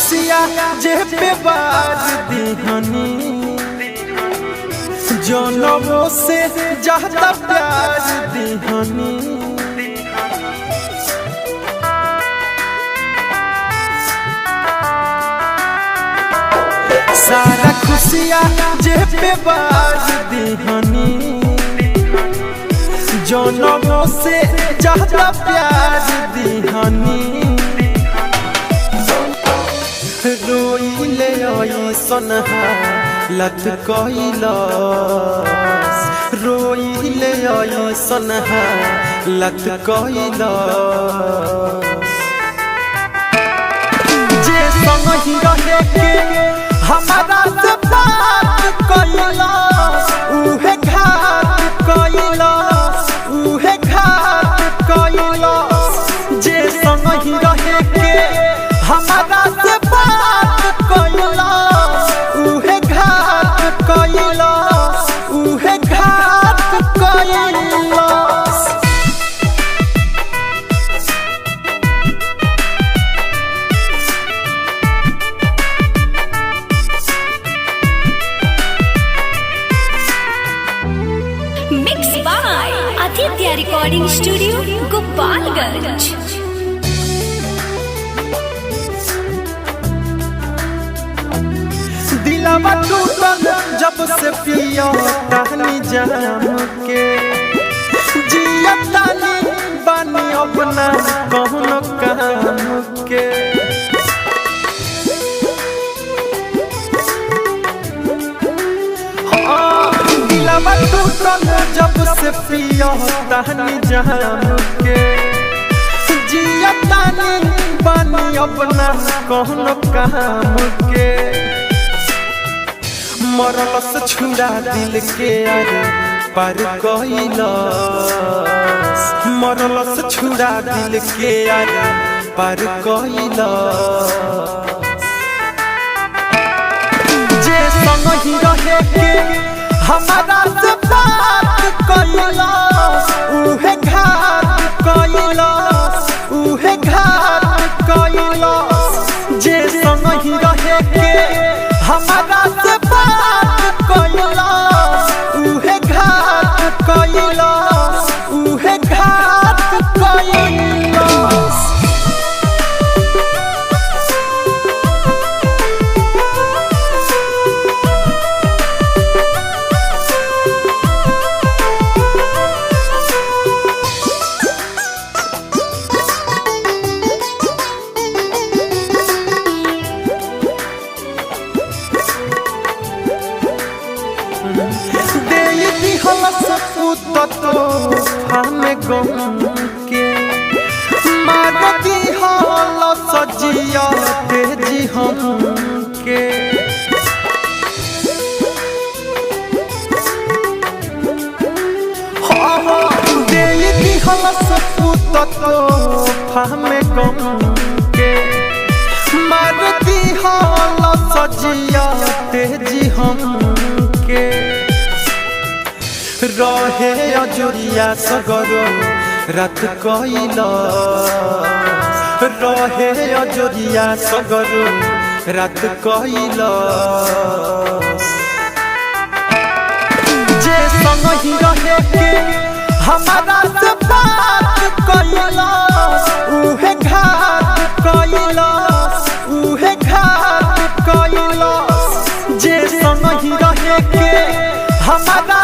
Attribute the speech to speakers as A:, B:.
A: खुशिया जे पे बाज दीहनी जनमों से ज्यादा प्यार दीहनी। सारा खुशिया जे पे बाज दीहनी जनमों से ज्यादा प्यार दीहनी। रोइले सनहा लत कइलस रोइले सनहा लत कइलस। जे संग ही रहे के हमारा से बात कइलस उहे घात कइलस उहे घात कइलस। जे संग ही रहे के हमारा से बात कइलस उहे घात कइलस उहे घात कइलस।
B: Mix by Aditya recording studio Gopalganj.
A: दिलवा टूटल जब से पिया टहनी जाम के जिया तानी बानी अपना कौनो काम के। दिलवा टूटल जब से पिया टहनी जाम के जिया तानी बानी अपना कौनो काम के। मरल से छुड़ा दिल के आगे पार कइलस मरल से छुड़ा दिल के आगे पार कइलस। जे संग ही रहे के हमारा से बात कइलस उहे घात कइलस उहे घात कइलस। जे संग ही रहे के हमारा से बात कइलस उहे घात कइलस उहे घात कइलस। हमें गम के मारती हल सजिया तेजी हम के। देती हल हमें गम के मारती हल सजिया तेजी हम के। रहे अजुरिया सगरो रात कइलस रहे अजुरिया सगरो रात कइलस। जे संग ही रहे के हमारा से बात कइलस उहे घात कइलस उहे घात कइलस। जे संग ही रहे के हमारा